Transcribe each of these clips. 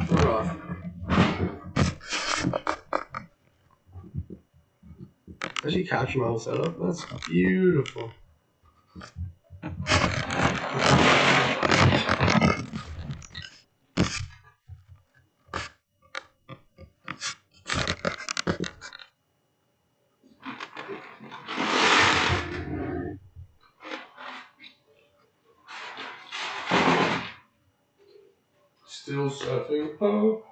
Right. Actually, capture my whole setup. That's beautiful. Still surfing. Oh.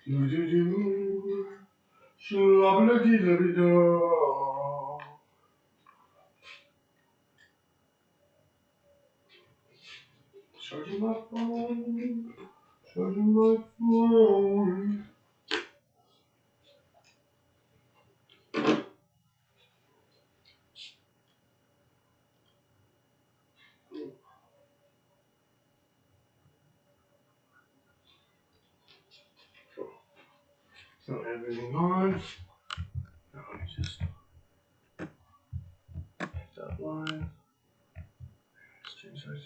Do do do. Shlobby-dee-dee-dee-doo. Charging my phone. Charging my phone. Not everything on. No, it's just that line. Let's change those.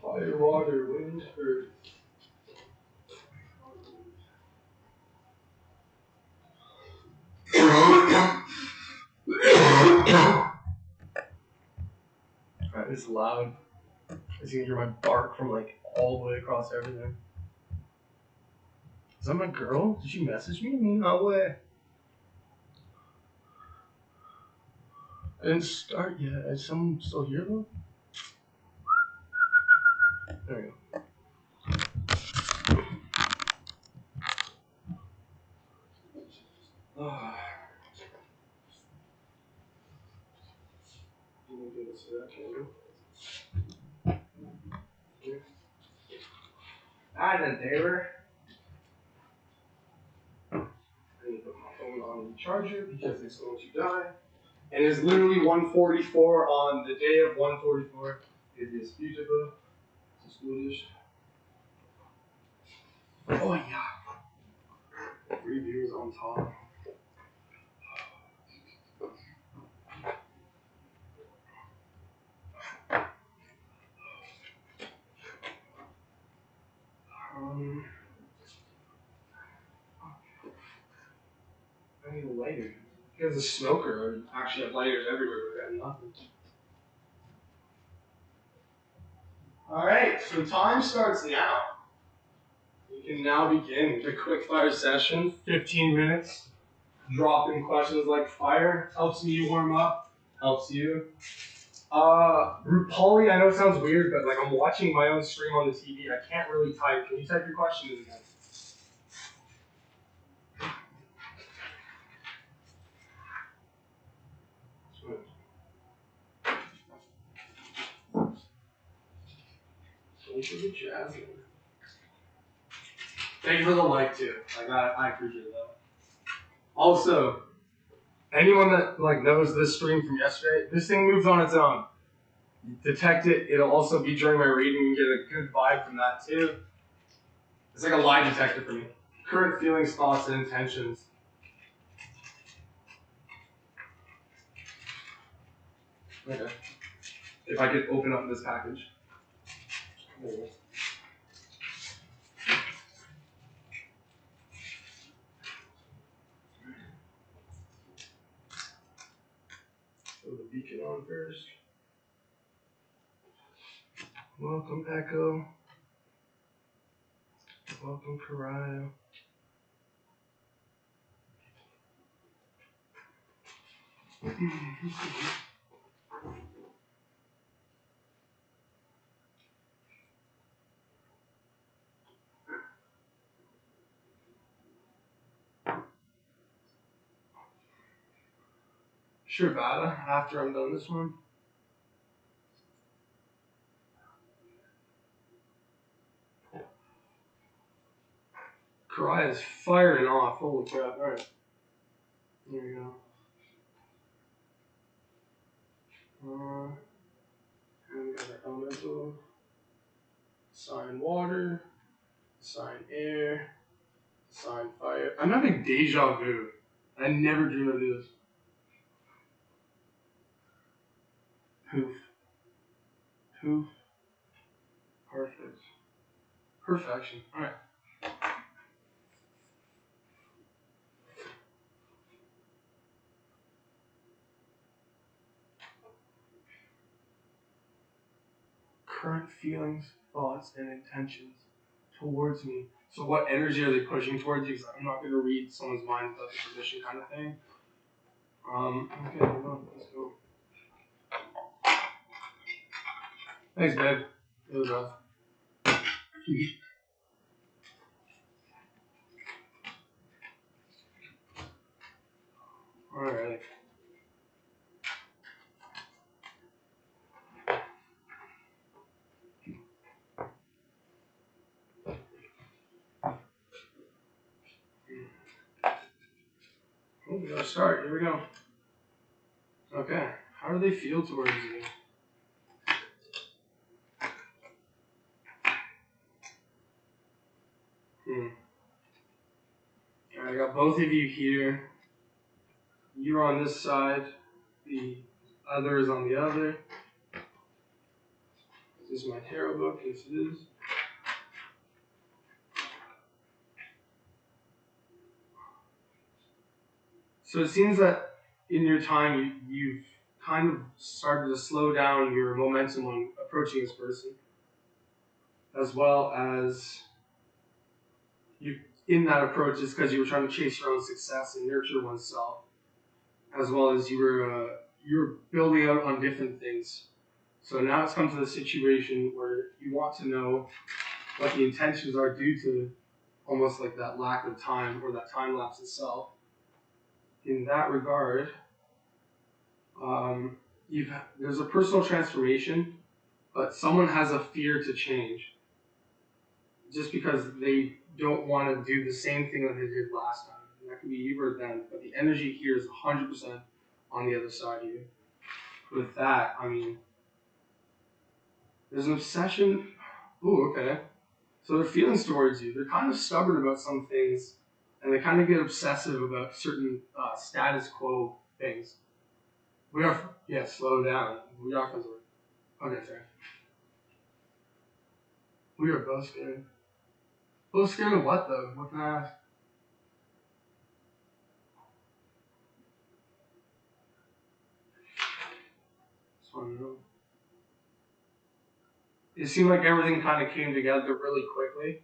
Fire, water, wind, earth. That is loud. As you can hear my bark from like all the way across everything. Is that my girl? Did she message me? No way. I didn't start yet. Is someone still here though? There you go. Alright then, Taylor. I need to put my phone on the charger because it's going to die. And it's literally 1:44 on the day of 1:44. It is beautiful. It's Swedish. Oh yeah. 3 viewers on top. I need a lighter. You guys a smoker. I actually have lighters everywhere, but I got nothing. Alright, so time starts now. We can now begin the quick fire session. 15 minutes. Dropping questions like fire. Helps me warm up. Helps you. Paulie, I know it sounds weird, but like I'm watching my own stream on the TV. I can't really type. Can you type your questions again? Thank you for the like too. Like I appreciate that. Also, anyone that like knows this stream from yesterday, this thing moves on its own. You detect it. It'll also be during my reading. You get a good vibe from that too. It's like a lie detector for me. Current feelings, thoughts, and intentions. Okay. If I could open up this package. Throw the beacon on first. Welcome, Echo. Welcome, Pariah. Shravada, after I'm done this one. Pariah is firing off. Holy crap. Alright. There we go. And we got our elemental. Sign water. Sign air. Sign fire. I'm having deja vu. I never dreamed of this. Poof. Poof. Perfect. Perfection. Alright. Current feelings, thoughts, and intentions towards me. So what energy are they pushing towards you? Because I'm not going to read someone's mind without the permission kind of thing. Okay, hold on. Let's go. Thanks, babe. It was rough. Alright. let's start. Here we go. Okay. How do they feel towards you? Alright, I got both of you here. You're on this side. The other is on the other. This is my tarot book. Yes, it is. So it seems that in your time, you've kind of started to slow down your momentum on approaching this person, as well as you in that approach is because you were trying to chase your own success and nurture oneself, as well as you're building out on different things. So now it's come to the situation where you want to know what the intentions are due to almost like that lack of time or that time lapse itself. In that regard, there's a personal transformation, but someone has a fear to change just because they don't want to do the same thing that they did last time. And that can be you or them, but the energy here is 100% on the other side of you. With that, I mean, there's an obsession. Ooh, okay. So their feelings towards you, they're kind of stubborn about some things, and they kind of get obsessive about certain status quo things. Slow down. We are concerned. Okay, sorry. We are both scared. Both scared of what, though? What can I ask? Just want to know. It seemed like everything kind of came together really quickly,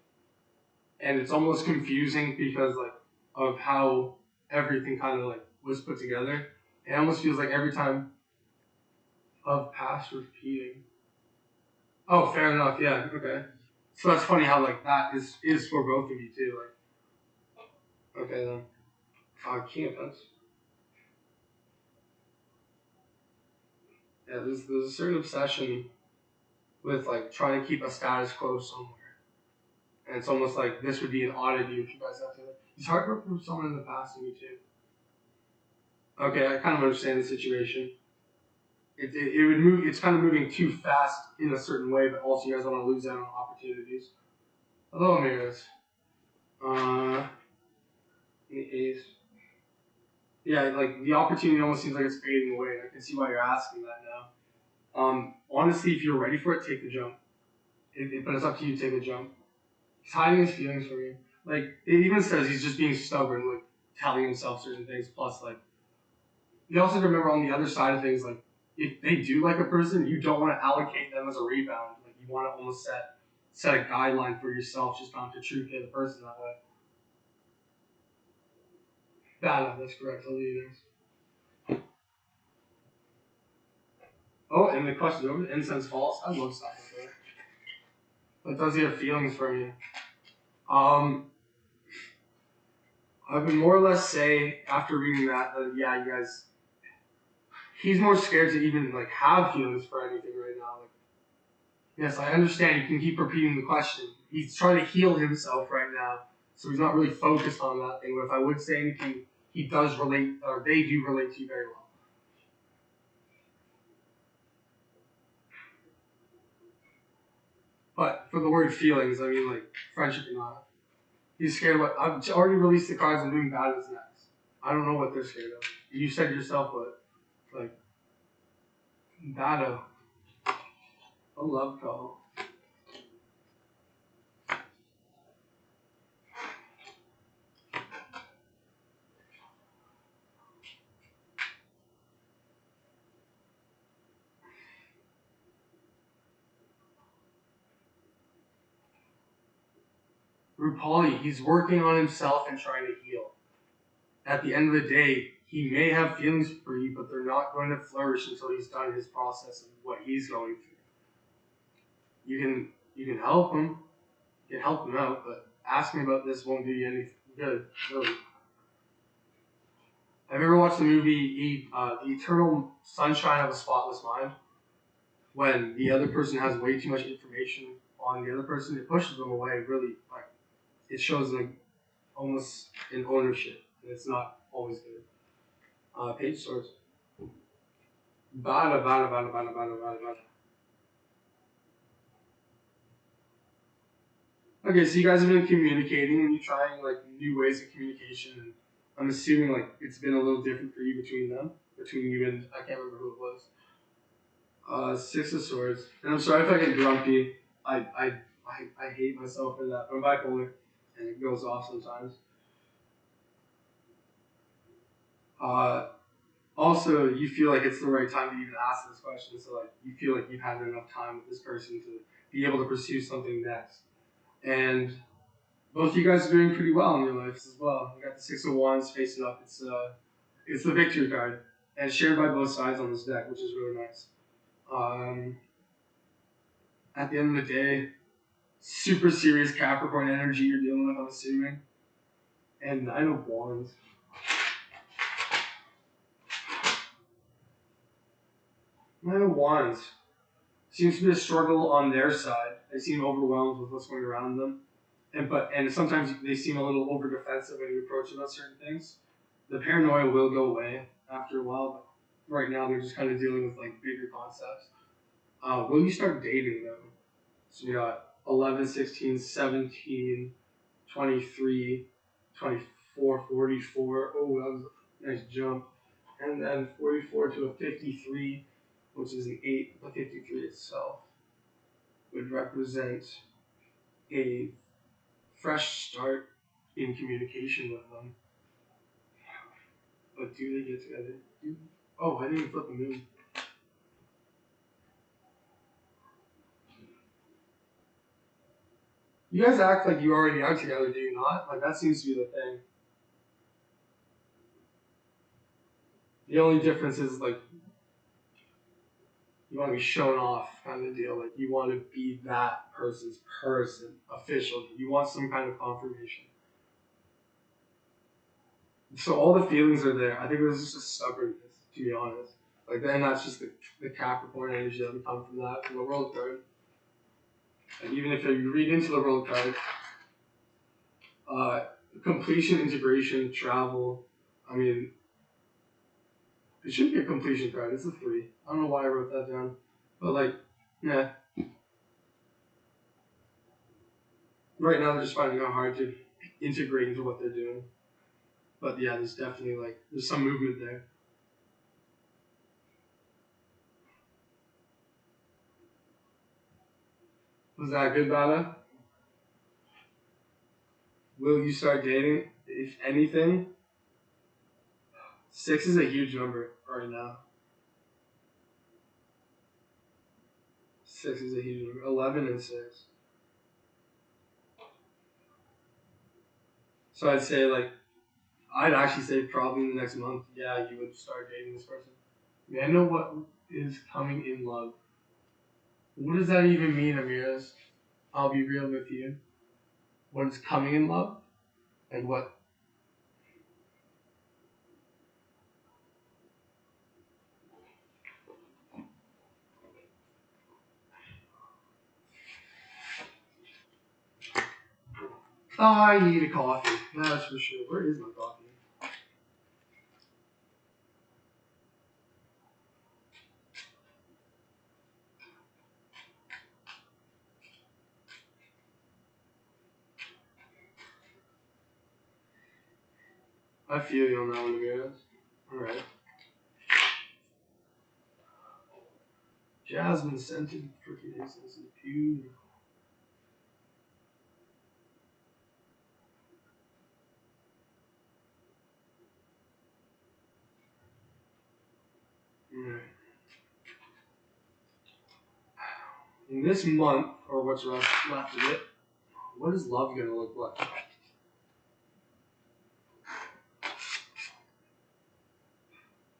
and it's almost confusing because like of how everything kind of like was put together. It almost feels like every time of past repeating. Oh, fair enough. Yeah. Okay. So that's funny how like that is for both of you too. Like, okay then. Campus. Yeah, there's a certain obsession with like trying to keep a status quo somewhere, and it's almost like this would be an oddity if you guys have to. It's hard to work with someone in the past and me too. Okay, I kind of understand the situation. It would move. It's kind of moving too fast in a certain way, but also you guys don't want to lose out on opportunities. Hello, Amiras. The A's. Yeah, like the opportunity almost seems like it's fading away. I can see why you're asking that now. Honestly, if you're ready for it, take the jump. But it's up to you to take the jump. He's hiding his feelings from you. Like it even says he's just being stubborn, like telling himself certain things. Plus, like you also have to remember on the other side of things, like if they do like a person, you don't want to allocate them as a rebound. Like you want to almost set a guideline for yourself, just not to treat the other person that way. Bad, that's correct. I'll leave this. Oh, and the question over incense false. I love stuff like that. But does he have feelings for you? I would more or less say after reading that, yeah, you guys. He's more scared to even like have feelings for anything right now. Like, yes, I understand. You can keep repeating the question. He's trying to heal himself right now, so he's not really focused on that thing. But if I would say anything, he does relate, or they do relate to you very well. But for the word feelings, I mean like friendship and not. He's scared. I've already released the cards. I'm doing bad as next. I don't know what they're scared of. You said yourself, but like battle, a love call. Rupali, he's working on himself and trying to heal. At the end of the day, he may have feelings for you, but they're not going to flourish until he's done his process of what he's going through. You can help him, you can help him out, but asking about this won't do you anything good. Really. Have you ever watched the movie The Eternal Sunshine of a Spotless Mind? When the other person has way too much information on the other person, it pushes them away. Really, like it shows like almost an ownership, and it's not always good. Page source. Bada. Okay, so you guys have been communicating and you're trying like new ways of communication. And I'm assuming like it's been a little different for you between you and I can't remember who it was. Six of Swords. And I'm sorry if I get grumpy. I hate myself for that. I'm bipolar, and it goes off sometimes. Uh, Also, you feel like it's the right time to even ask this question. So like you feel like you've had enough time with this person to be able to pursue something next. And both of you guys are doing pretty well in your lives as well. You got the Six of Wands facing up. It's the victory card, and it's shared by both sides on this deck, which is really nice. Um, at the end of the day, super serious Capricorn energy you're dealing with, I'm assuming. And Nine of Wands. Nine of Wands. Seems to be a struggle on their side. They seem overwhelmed with what's going around them. And sometimes they seem a little over defensive when you approach about certain things. The paranoia will go away after a while, but right now they're just kind of dealing with like bigger concepts. Will you start dating them? So we got 11, 16, 17, 23, 24, 44. Oh, that was a nice jump. And then 44 to a 53, which is an 8. The 53 itself would represent a fresh start in communication with them. But do they get together? Oh, I didn't flip the moon. You guys act like you already are together, do you not? Like, that seems to be the thing. The only difference is, like, you want to be shown off kind of deal. Like, you want to be that person's person officially. You want some kind of confirmation. So all the feelings are there. I think it was just a stubbornness, to be honest. Like, then that's just the Capricorn energy that would come from that, from the World card. And even if you read into the World card, completion, integration, travel. I mean, it should be a completion card. It's a 3. I don't know why I wrote that down. But, like, yeah. Right now they're just finding it hard to integrate into what they're doing. But, yeah, there's definitely, like, there's some movement there. Was that good, Bala? Will you start dating? If anything, 6 is a huge number right now. 6 is a huge number. 11 and 6. So I'd say, like, I'd actually say probably in the next month, yeah, you would start dating this person. May I know what is coming in love? What does that even mean, Amiras? I'll be real with you. What is coming in love? And what? Oh, I need a coffee. That's for sure. Where is my coffee? I feel you on that one, Amiras. Alright. Jasmine scented freaking incense is beautiful. Alright. In this month, or what's left of it, what is love gonna look like?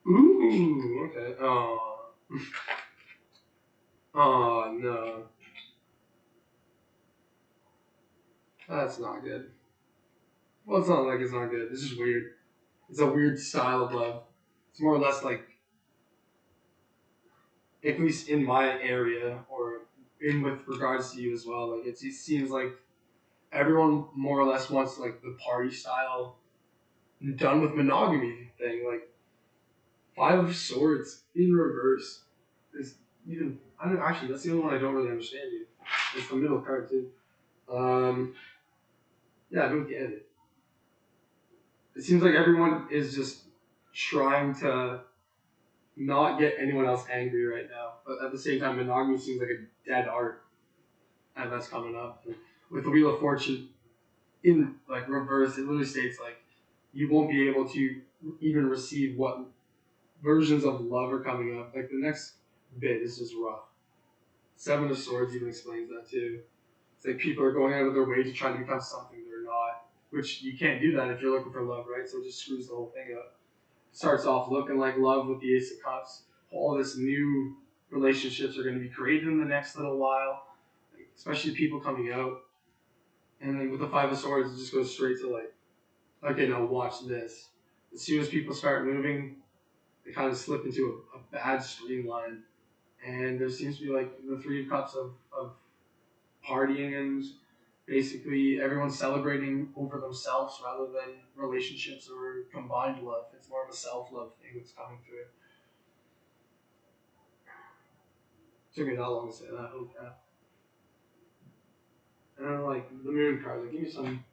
Ooh, okay. Oh. Oh, no. That's not good. Well, it's not like it's not good. It's just weird. It's a weird style of love. It's more or less like, at least in my area, or in with regards to you as well, like it seems like everyone more or less wants like the party style done with monogamy thing. Like Five of Swords in reverse is even. I don't actually. That's the only one I don't really understand. Yet. It's the middle card too. Yeah, I don't get it. It seems like everyone is just trying to not get anyone else angry right now, but at the same time, monogamy seems like a dead art, and that's coming up. And with the Wheel of Fortune in like reverse, it literally states like you won't be able to even receive what versions of love are coming up. Like the next bit is just rough. Seven of Swords even explains that too. It's like people are going out of their way to try to become something they're not, which you can't do that if you're looking for love, right? So it just screws the whole thing up. Starts off looking like love with the Ace of Cups. All this new relationships are going to be created in the next little while, especially people coming out. And then with the Five of Swords, it just goes straight to like, okay, now watch this. As soon as people start moving, they kind of slip into a bad streamline. And there seems to be like the Three of Cups of partying and basically everyone's celebrating over themselves rather than relationships or combined love. It's more of a self-love thing that's coming through. Took me that long to say that. Okay. And then like the moon cards, like give me some.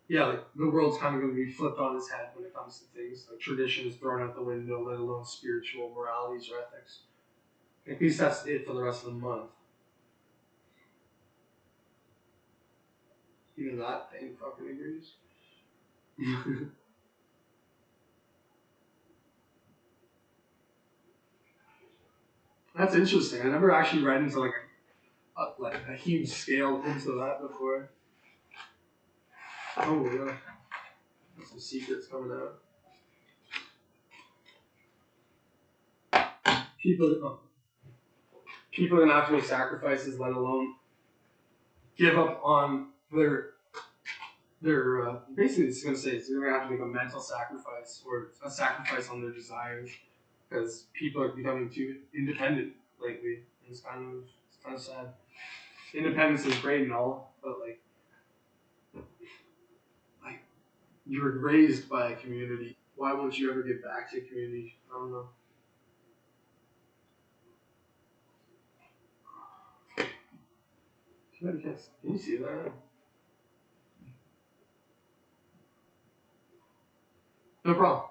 Yeah, like the world's kind of going to be flipped on its head when it comes to things. Like tradition is thrown out the window, let alone spiritual moralities or ethics. At least that's it for the rest of the month. Even that thing fucking agrees. That's interesting. I never actually read into like a huge scale into that before. Oh yeah, some secrets coming out. People are gonna have to make sacrifices, let alone give up on their basically it's gonna say it's gonna have to make a mental sacrifice or a sacrifice on their desires because people are becoming too independent lately. And it's kind of sad. Independence is great and all, but like you were raised by a community. Why won't you ever get back to a community? I don't know. Can you see that? No problem.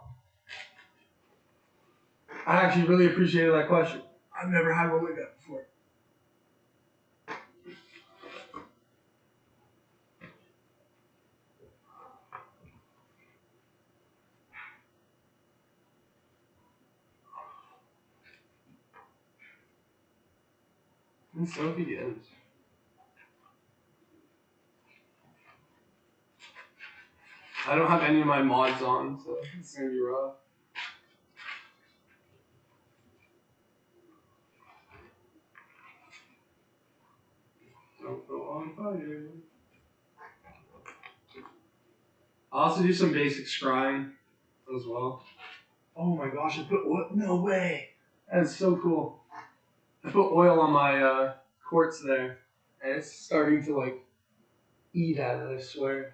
I actually really appreciated that question. I've never had one like that before. And so begins. I don't have any of my mods on, so it's gonna be rough. Don't go on fire. I'll also do some basic scrying as well. Oh my gosh, I put oil. No way. That is so cool. I put oil on my quartz there, and it's starting to like eat at it, I swear.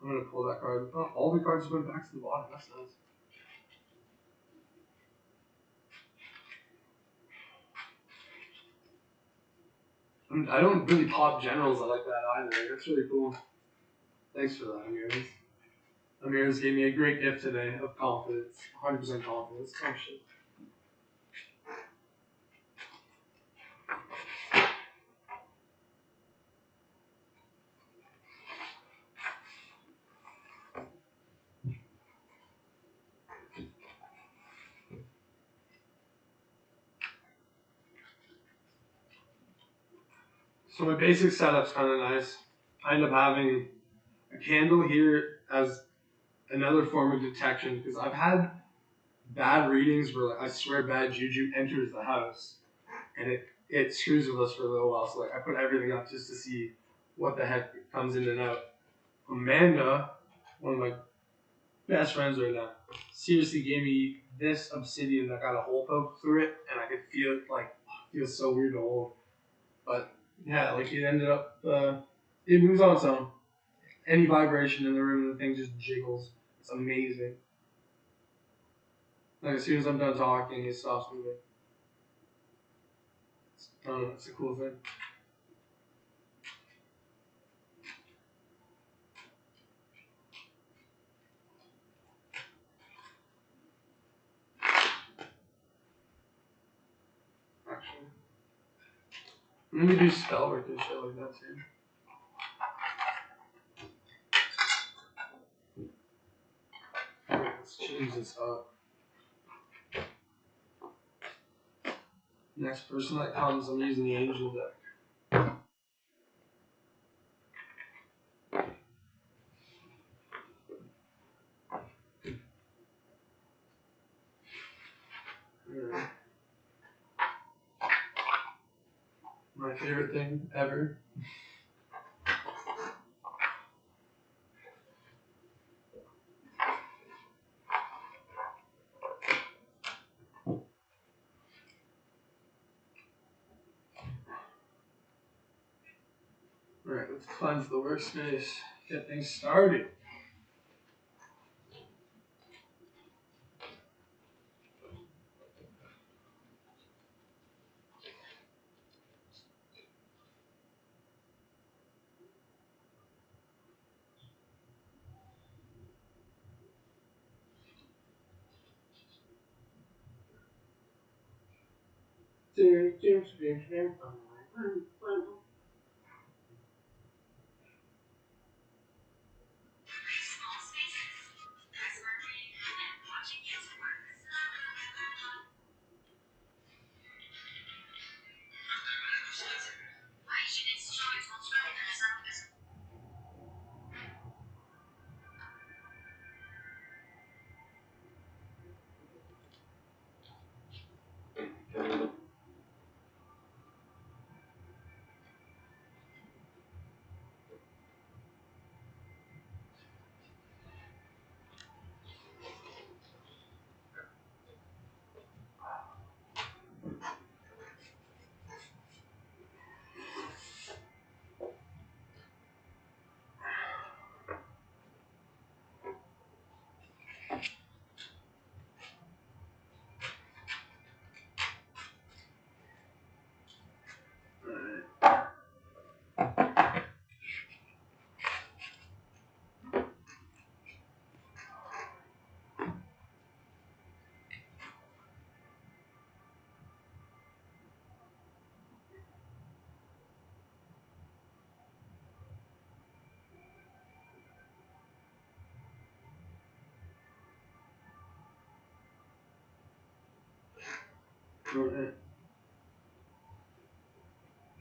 I'm gonna pull that card. Oh, all the cards went back to the bottom. That's nice. I don't really pop generals like that either. That's really cool. Thanks for that, Amirs. Amirs gave me a great gift today of confidence. 100% confidence. Oh shit. So my basic setup's kind of nice. I end up having a candle here as another form of detection because I've had bad readings where like, I swear bad juju enters the house and it screws with us for a little while. So like I put everything up just to see what the heck comes in and out. Amanda, one of my best friends right now, seriously gave me this obsidian that got a hole poked through it, and I could feel it like feels so weird to hold. But yeah, like it ended up, it moves on its own. Any vibration in the room, the thing just jiggles. It's amazing. Like as soon as I'm done talking, it stops moving. I don't know, it's a cool thing. Actually, let me do spellwork and shit like that too. Alright, let's change this up. Next person that comes, I'm using the angel deck. Yeah. My favorite thing ever. Alright, let's cleanse the workspace. Get things started.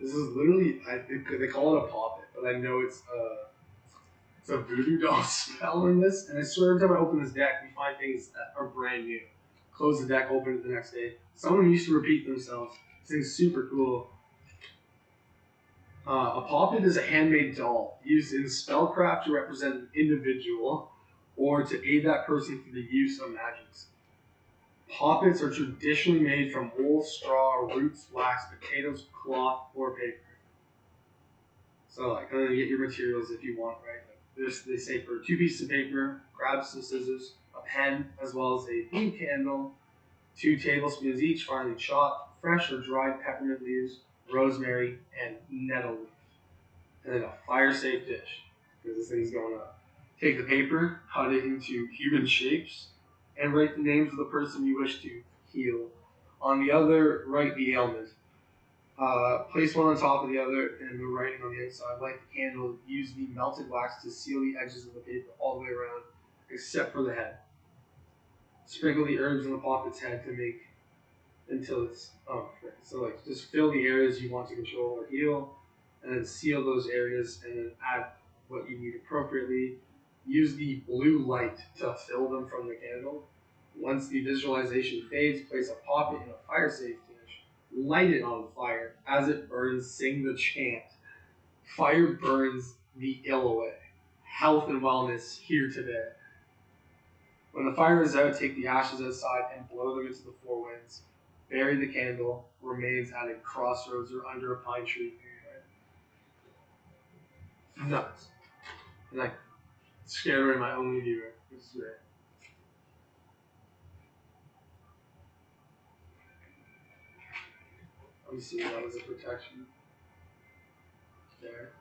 This is literally, they call it a poppet, but I know it's a voodoo doll spell in this, and I swear every time I open this deck, we find things that are brand new. Close the deck, open it the next day. Some of them used to repeat themselves. This thing's super cool. A poppet is a handmade doll used in spellcraft to represent an individual or to aid that person through the use of magics. Poppets are traditionally made from wool, straw, roots, wax, potatoes, cloth, or paper. So, like, and then you get your materials if you want, right? Like, they say for 2 pieces of paper, grab some scissors, a pen, as well as a blue candle, 2 tablespoons each, finely chopped, fresh or dried peppermint leaves, rosemary, and nettle leaf. And then a fire-safe dish, because this thing's going up. Take the paper, cut it into human shapes, and write the names of the person you wish to heal. On the other, write the ailment. Place one on top of the other, and the writing on the outside. Light the candle. Use the melted wax to seal the edges of the paper all the way around, except for the head. Sprinkle the herbs on the poppet's head to make until it's so like just fill the areas you want to control or heal, and then seal those areas, and then add what you need appropriately. Use the blue light to fill them from the candle. Once the visualization fades, place a poppet in a fire-safe dish. Light it on fire. As it burns, sing the chant. Fire burns the ill away. Health and wellness here today. When the fire is out, take the ashes outside and blow them into the 4 winds. Bury the candle. Remains at a crossroads or under a pine tree. Nuts. And I scared away my only viewer. This is great. Let me see that as a protection. There.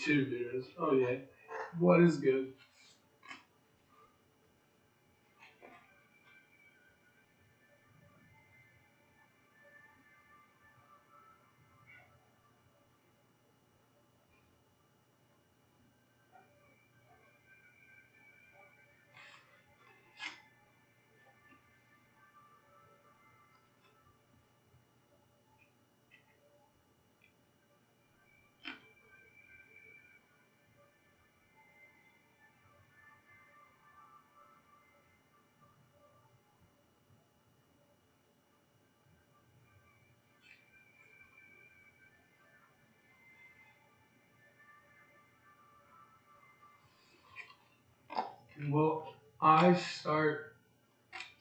Two viewers. Oh yeah. What is good? Will I start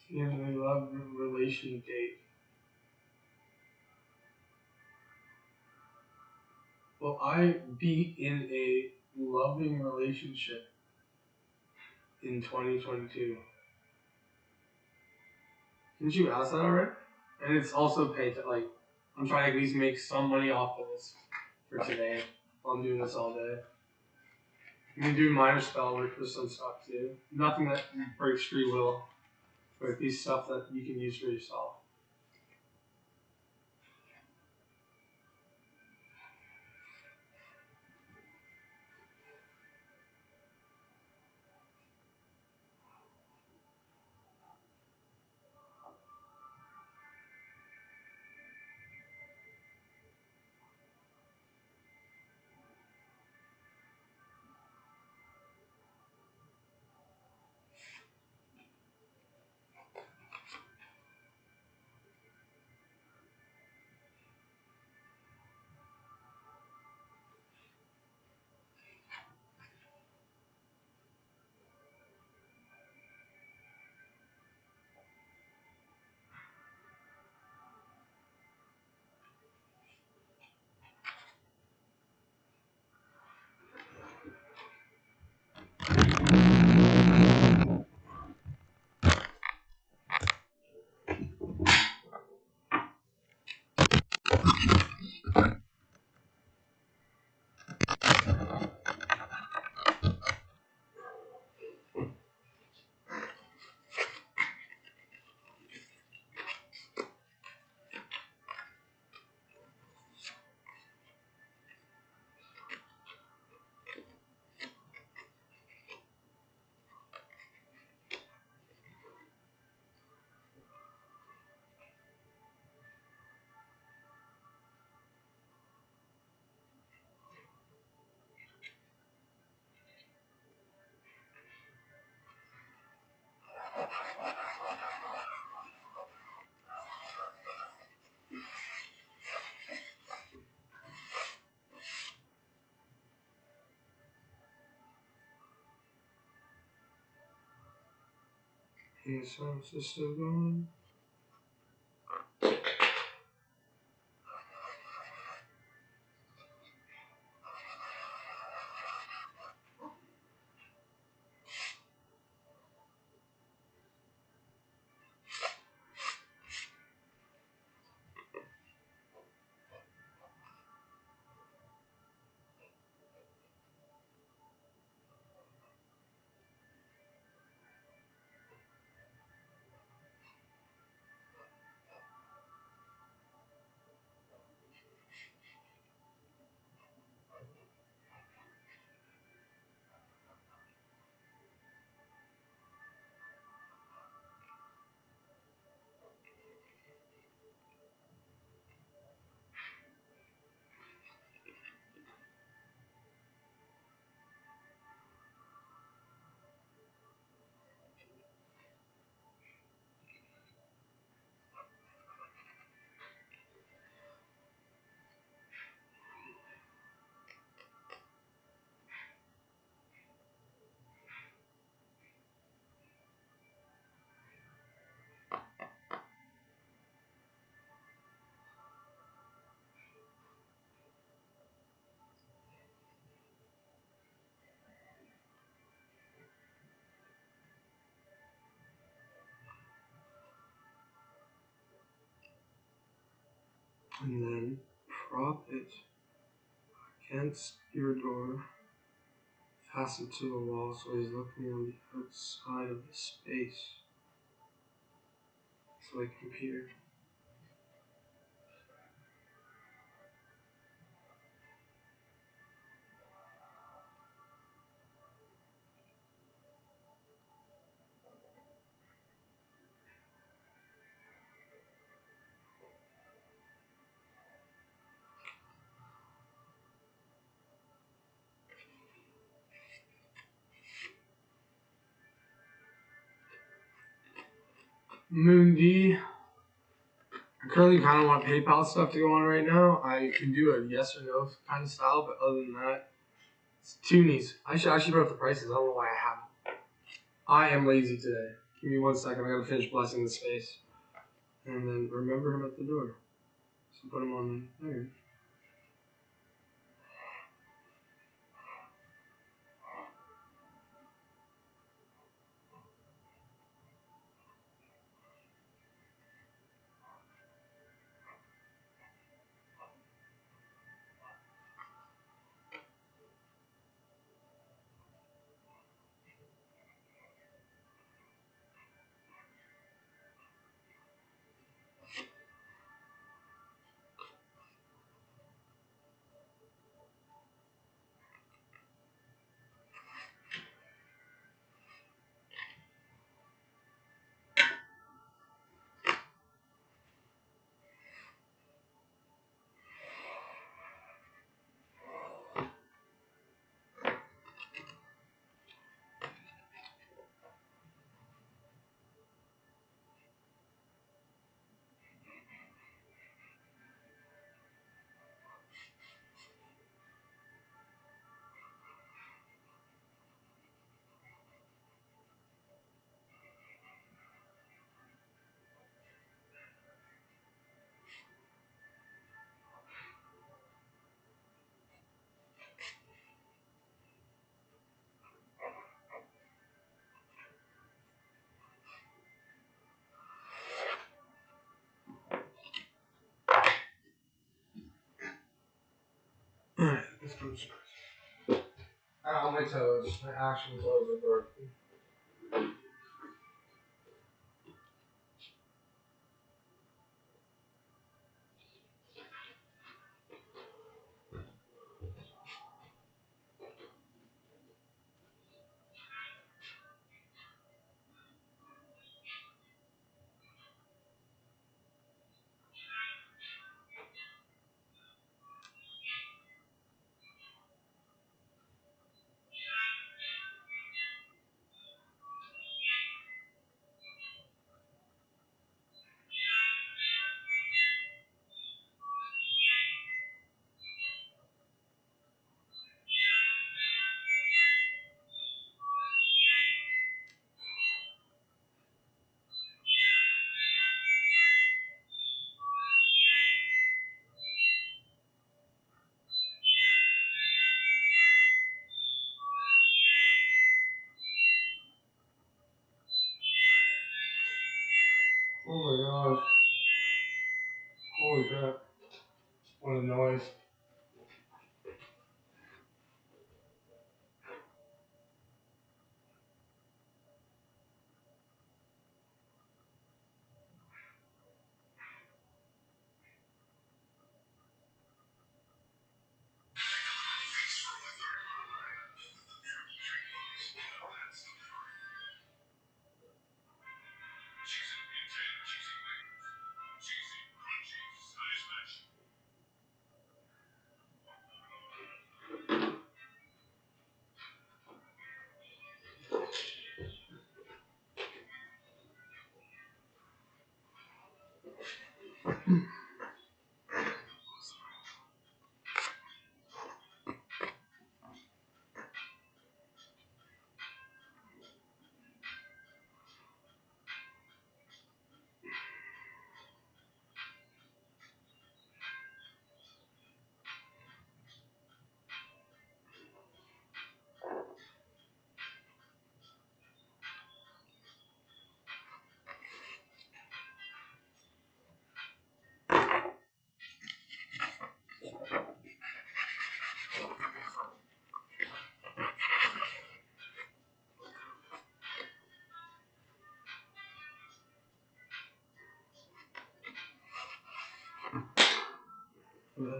in a love relation date? Will I be in a loving relationship in 2022? Didn't you ask that already? And it's also paid to like I'm trying to at least make some money off of this for today. While I'm doing this all day. I'm gonna do minor spell work for some stuff too. Nothing that breaks free will, but at least stuff that you can use for yourself. Okay, so is this still going? And then prop it against your door, fasten to the wall so he's looking on the outside of the space. It's like a computer. Moon D. I currently kind of want PayPal stuff to go on right now. I can do a yes or no kind of style, but other than that, it's Toonies. I should actually put up the prices. I don't know why I haven't. I am lazy today. Give me 1 second. I gotta finish blessing the space. And then remember him at the door. So put him on there. Ow, my toes. My actual toes are broken. Oh my gosh. Holy crap. What a noise. Yeah.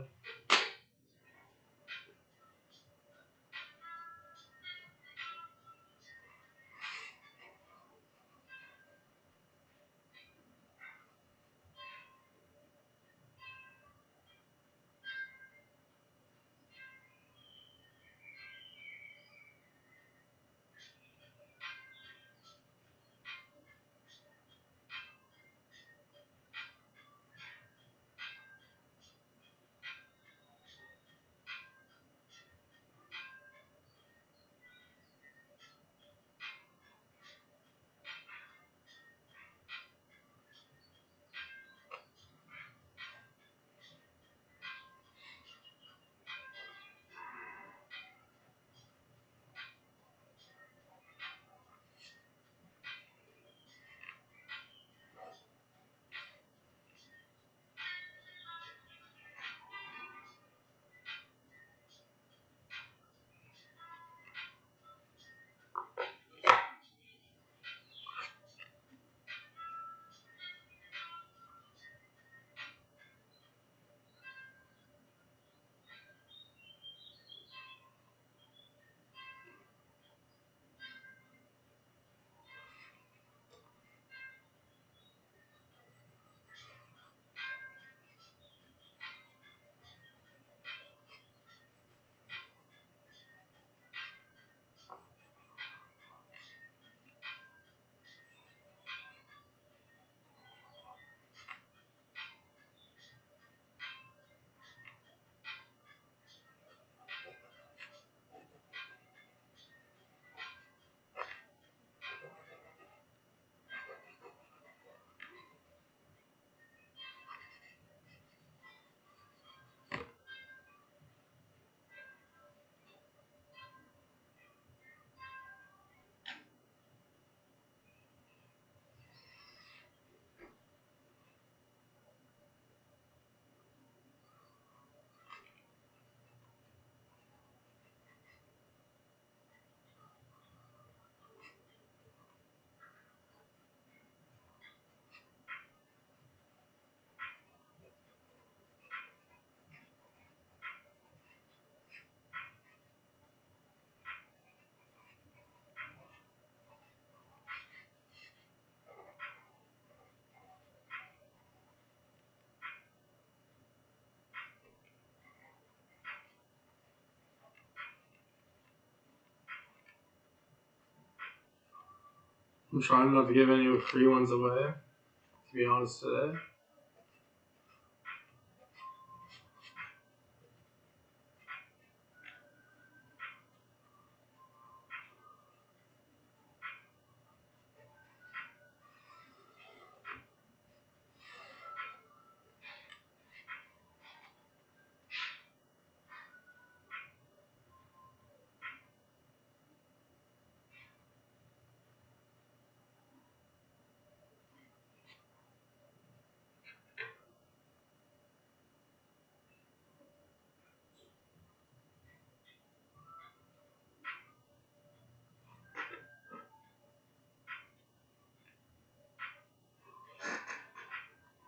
I'm trying not to give any free ones away, to be honest today.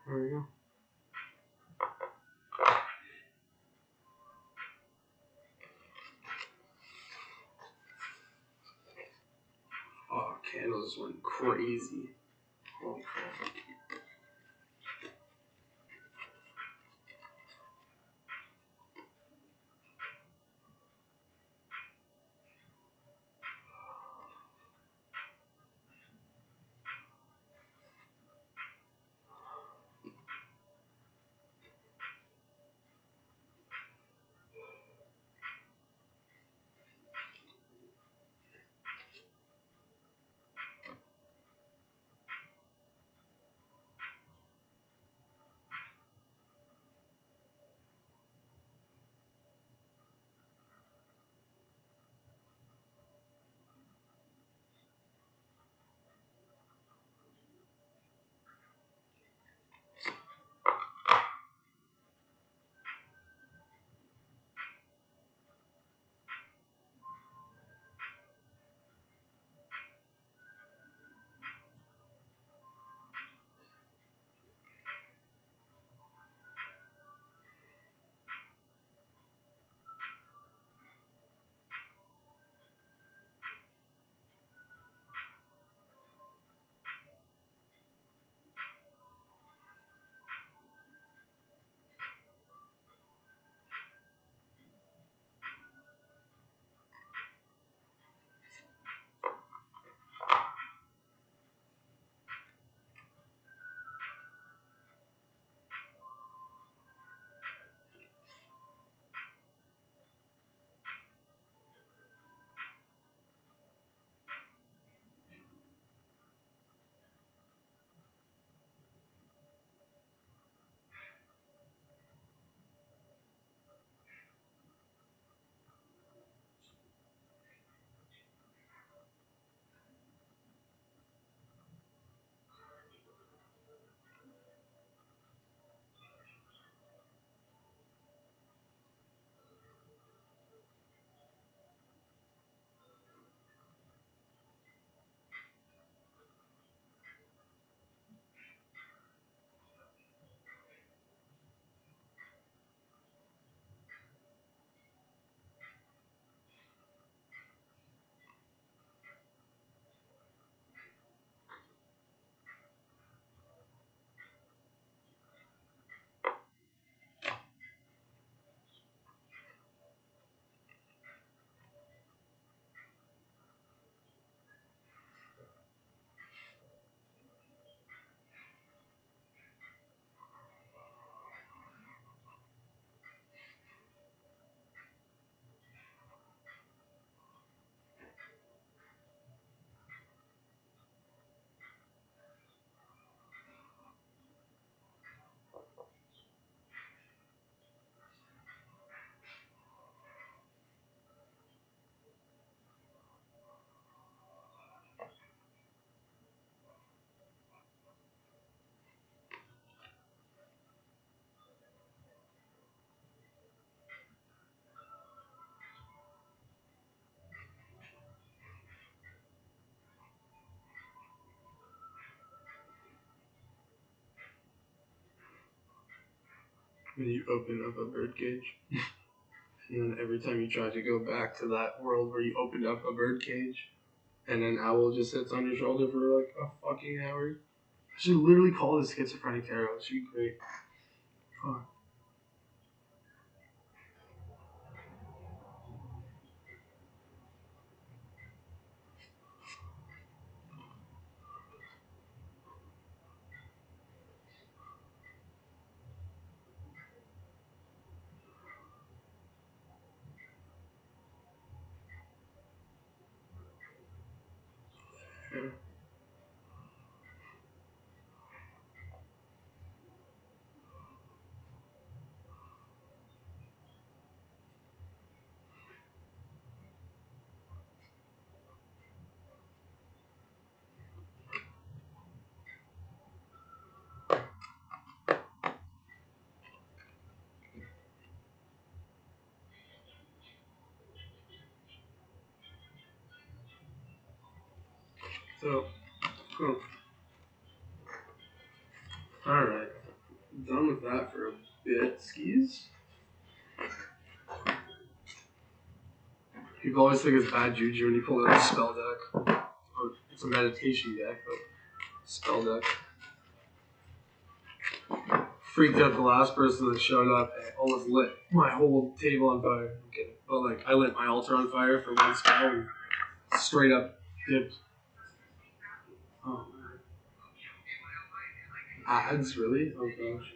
There we go. Oh, candles went crazy. Holy crap. When you open up a birdcage, and then every time you try to go back to that world where you opened up a birdcage, and an owl just sits on your shoulder for like a fucking hour. I should literally call this schizophrenic tarot. It should be great. Fuck. So, cool. Alright. Done with that for a bit. Skis? People always think it's bad juju when you pull out a spell deck. Or it's a meditation deck, but spell deck. Freaked out the last person that showed up and almost lit my whole table on fire. I'm kidding. But like, I lit my altar on fire for one spell and straight up dipped. Oh man. Ads, really? Oh gosh.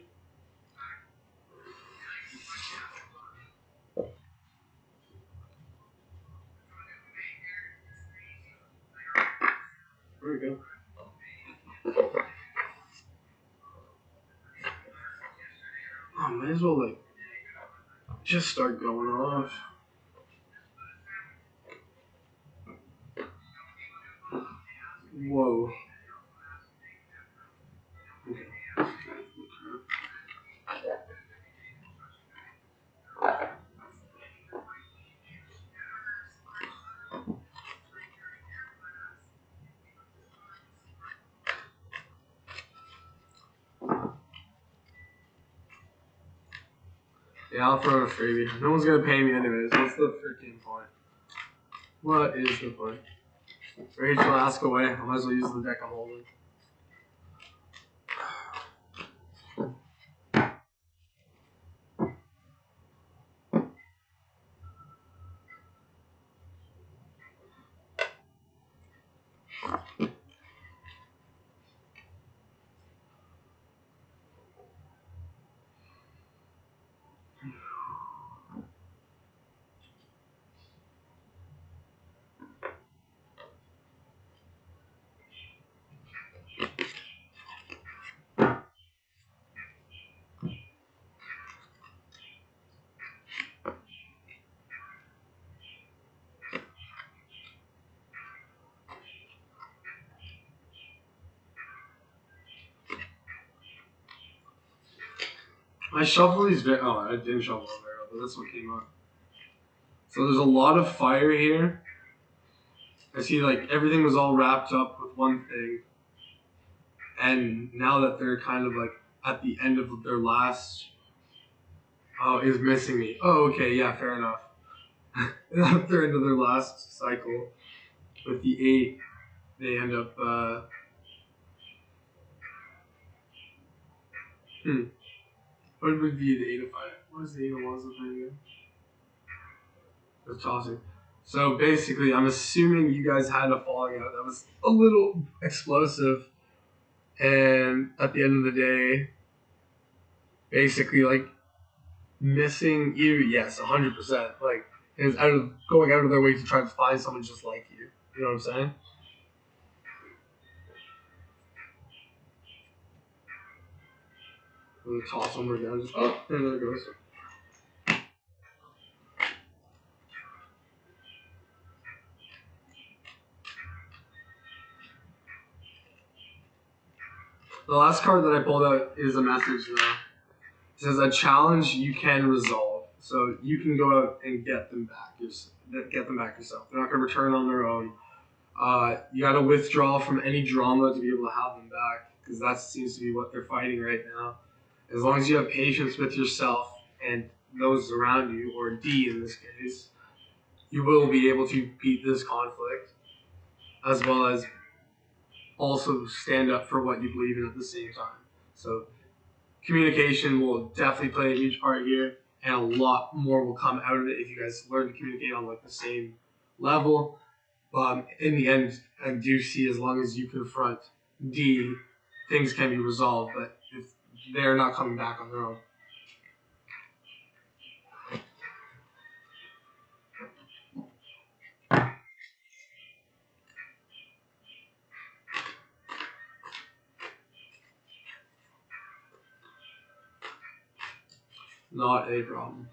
There we go. Oh, might as well like just start going off. Whoa. Okay. Yeah, I'll throw in a freebie. No one's gonna pay me anyways. What's the freaking point? What is the point? Rachel, ask away. I might as well use the deck I'm holding. I shuffle these I didn't shuffle them very well, but that's what came up. So there's a lot of fire here. I see like everything was all wrapped up with one thing. And now that they're kind of like at the end of their last is missing me. Oh, okay, yeah, fair enough. They're into their last cycle. With the 8, they end up what would be the 8 of 5? What is the 8 of 1's the thing again? It's tossing. So basically, I'm assuming you guys had a falling out that was a little explosive, and at the end of the day, basically like missing you. Yes, 100%. Like is going out of their way to try to find someone just like you. You know what I'm saying? I'm gonna toss them right down. Just and there it goes. The last card that I pulled out is a message though. It says a challenge you can resolve. So you can go out and get them back. Get them back yourself. They're not going to return on their own. You got to withdraw from any drama to be able to have them back because that seems to be what they're fighting right now. As long as you have patience with yourself and those around you, or D in this case, you will be able to beat this conflict as well as also stand up for what you believe in at the same time. So communication will definitely play a huge part here, and a lot more will come out of it if you guys learn to communicate on like the same level. In the end, I do see as long as you confront D, things can be resolved. But if they're not coming back on their own, not a problem.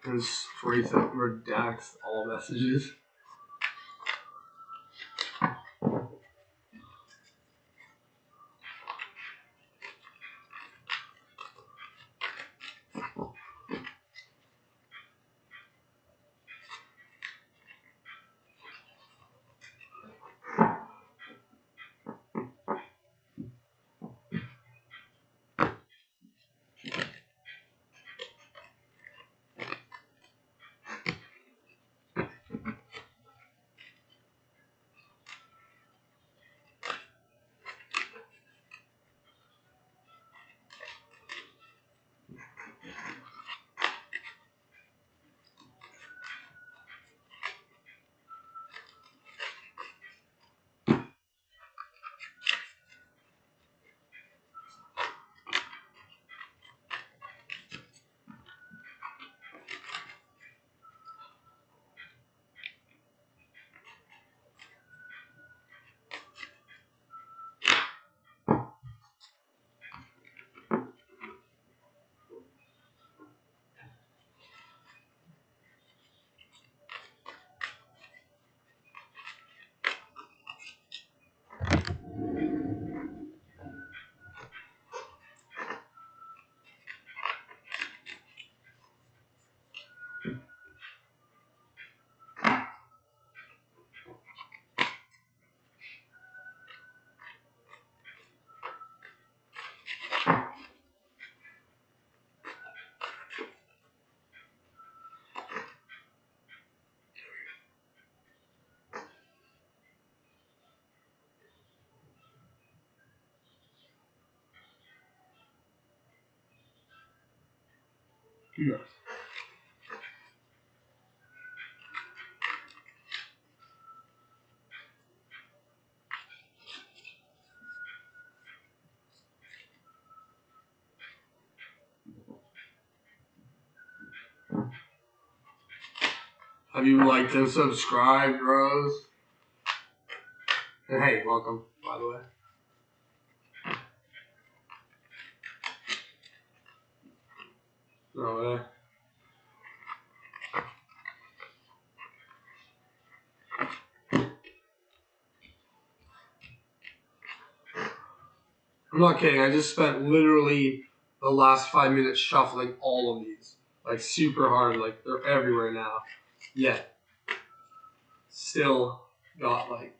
And it's free to redact all messages. No. Have you liked and subscribed, Rose? And hey, welcome, by the way. No way. I'm not kidding. I just spent literally the last 5 minutes shuffling all of these. Like, super hard. Like, they're everywhere now. Yet, still got, like...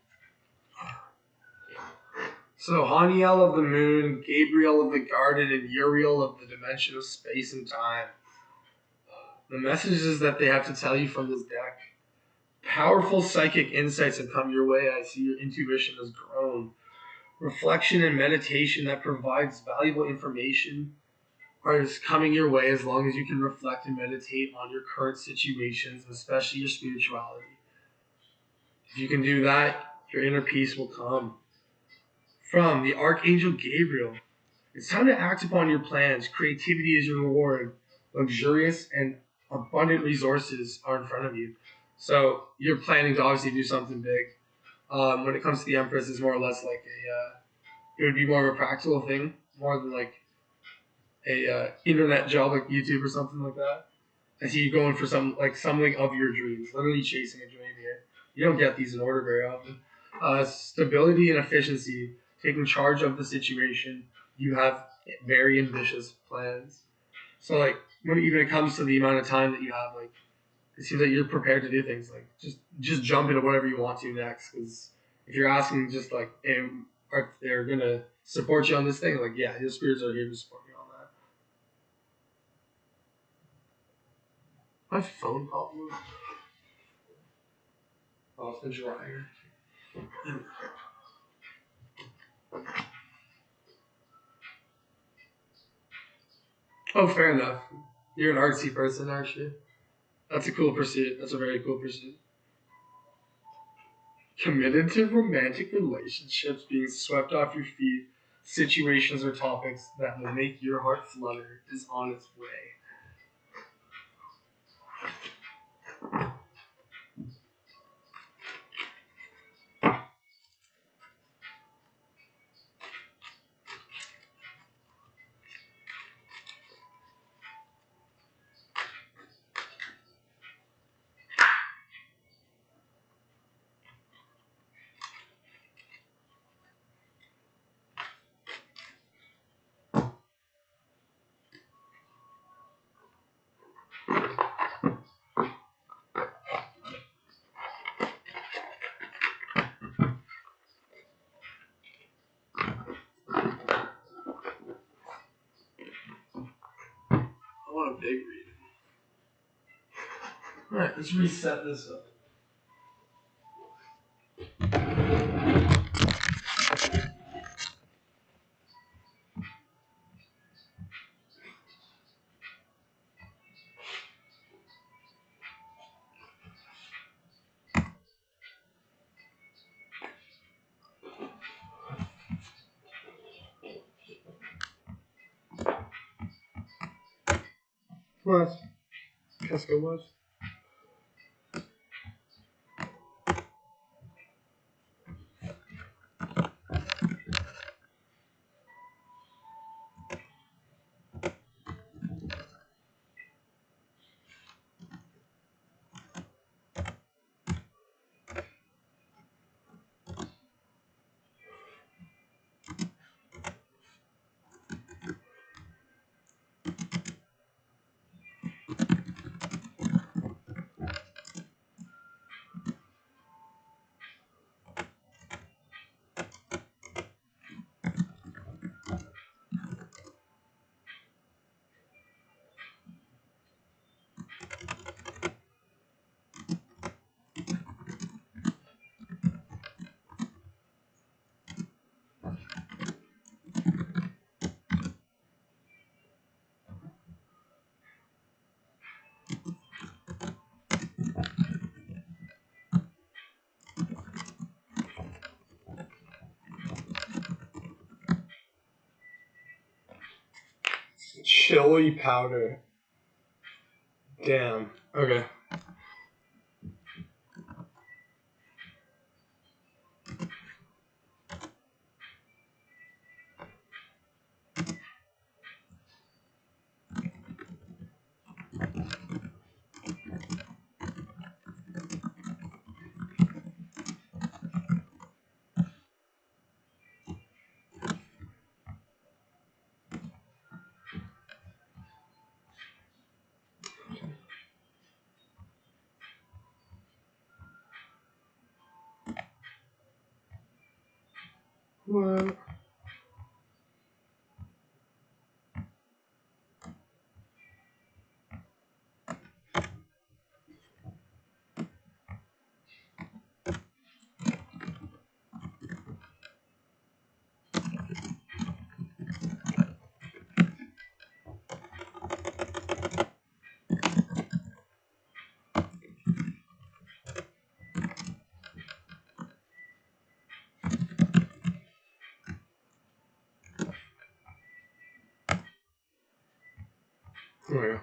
So, Haniel of the Moon, Gabriel of the Garden, and Uriel of the Dimension of Space and Time. The messages that they have to tell you from this deck. Powerful psychic insights have come your way. I see your intuition has grown. Reflection and meditation that provides valuable information is coming your way as long as you can reflect and meditate on your current situations, especially your spirituality. If you can do that, your inner peace will come. From the Archangel Gabriel, it's time to act upon your plans. Creativity is your reward. Luxurious and abundant resources are in front of you. So you're planning to obviously do something big. When it comes to the Empress, it's more or less like it would be more of a practical thing, more than like a internet job like YouTube or something like that. I see you going for something of your dreams, literally chasing a dream here. You don't get these in order very often. Stability and efficiency, taking charge of the situation. You have very ambitious plans. So like when it comes to the amount of time that you have, like it seems like you're prepared to do things. Like just jump into whatever you want to next. Because if you're asking just like if they're gonna support you on this thing, like yeah, your spirits are here to support you on that. My phone call. Oh, it's been drying. Oh, fair enough. You're an artsy person, aren't you? That's a cool pursuit. That's a very cool pursuit. Committed to romantic relationships, being swept off your feet, situations or topics that will make your heart flutter is on its way. big read. Alright, let's reset this up. What? Casco was? Chili powder. Damn. Okay. What? Oh, yeah.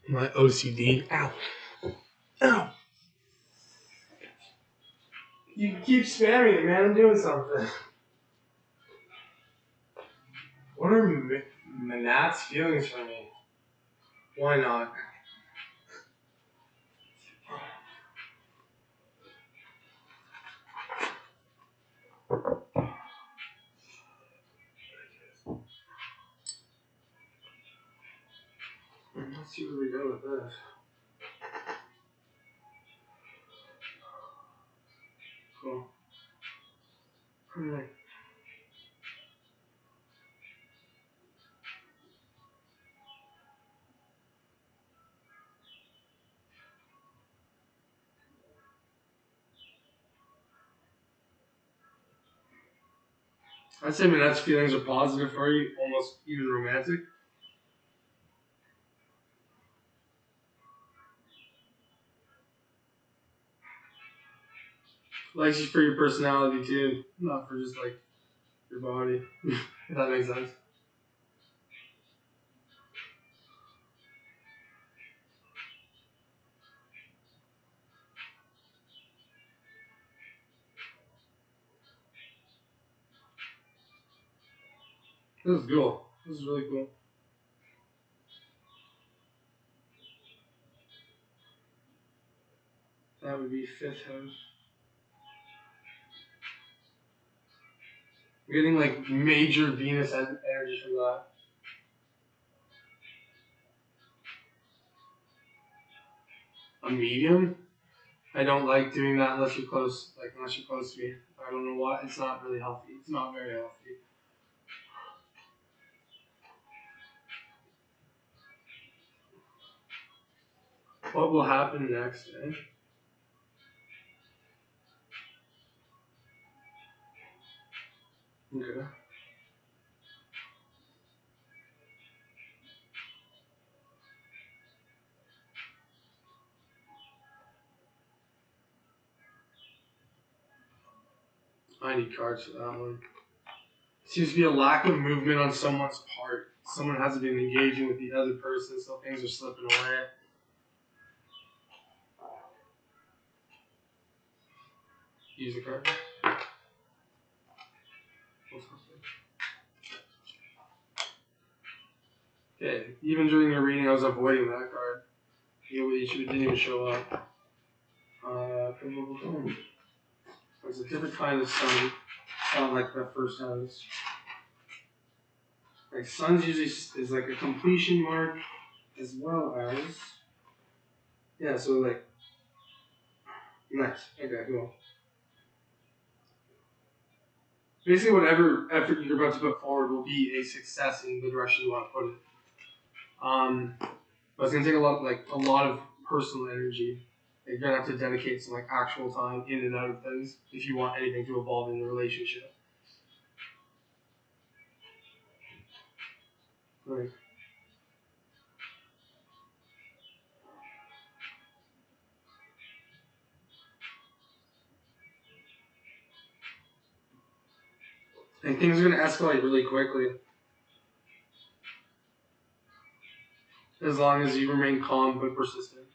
My OCD. Ow. Ow. You keep spamming it, man. I'm doing something. What are Manat's feelings for me? Why not? Let's see where we go with this. Cool. Alright. I'd say Manette's feelings are positive for you, almost even romantic. Likes you for your personality too, not for just like your body. If that makes sense. This is cool. This is really cool. That would be fifth house. I'm getting like major Venus energy from that. A medium? I don't like doing that unless you're close. Like unless you're close to me. I don't know why. It's not really healthy. It's not very healthy. What will happen next, eh? Okay. I need cards for that one. Seems to be a lack of movement on someone's part. Someone hasn't been engaging with the other person, so things are slipping away. Use a card. Okay, even during your reading, I was avoiding that card. It didn't even show up. There's a different kind of sun. Not like the first house. Like sun's usually is like a completion mark, as well as yeah. So like nice. Okay, cool. Basically, whatever effort you're about to put forward will be a success in the direction you want to put it. But it's gonna take a lot of personal energy. You're gonna have to dedicate some like actual time in and out of things if you want anything to evolve in the relationship. Right. And things are gonna escalate really quickly as long as you remain calm but persistent.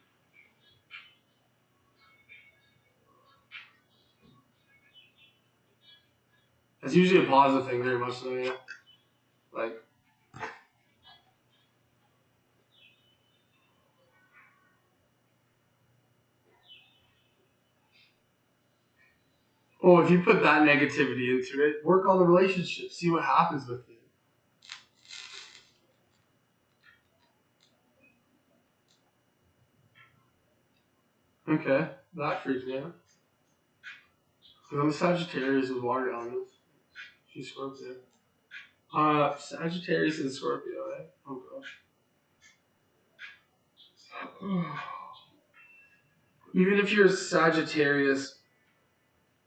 It's usually a positive thing, very much so. Yeah. Like, oh, if you put that negativity into it, work on the relationship, see what happens with it. Okay, that freaks me out. Because I'm a Sagittarius with water elements. She's Scorpio. Sagittarius and Scorpio, eh? Oh gosh. Even if you're a Sagittarius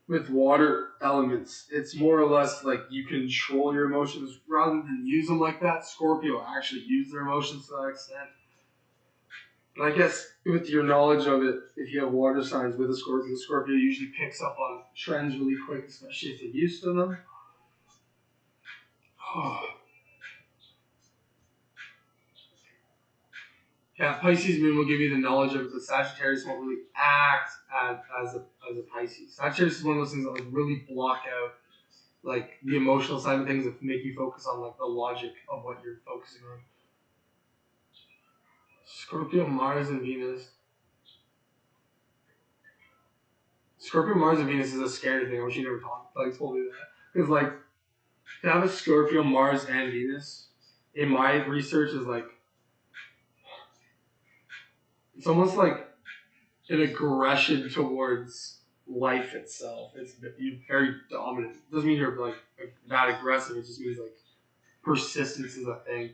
with water elements, it's more or less like you control your emotions rather than use them like that. Scorpio actually use their emotions to that extent. And I guess with your knowledge of it, if you have water signs with a Scorpio usually picks up on trends really quick, especially if you're used to them. Yeah, Pisces moon will give you the knowledge of it, but Sagittarius won't really act as a Pisces. Sagittarius is one of those things that like really block out like the emotional side of things that make you focus on like the logic of what you're focusing on. Scorpio, Mars, and Venus. Scorpio, Mars, and Venus is a scary thing. I wish you never told me that. Because like to have a Scorpio, Mars, and Venus, in my research, is like it's almost like an aggression towards life itself. It's you're very dominant. It doesn't mean you're like that aggressive. It just means like persistence is a thing.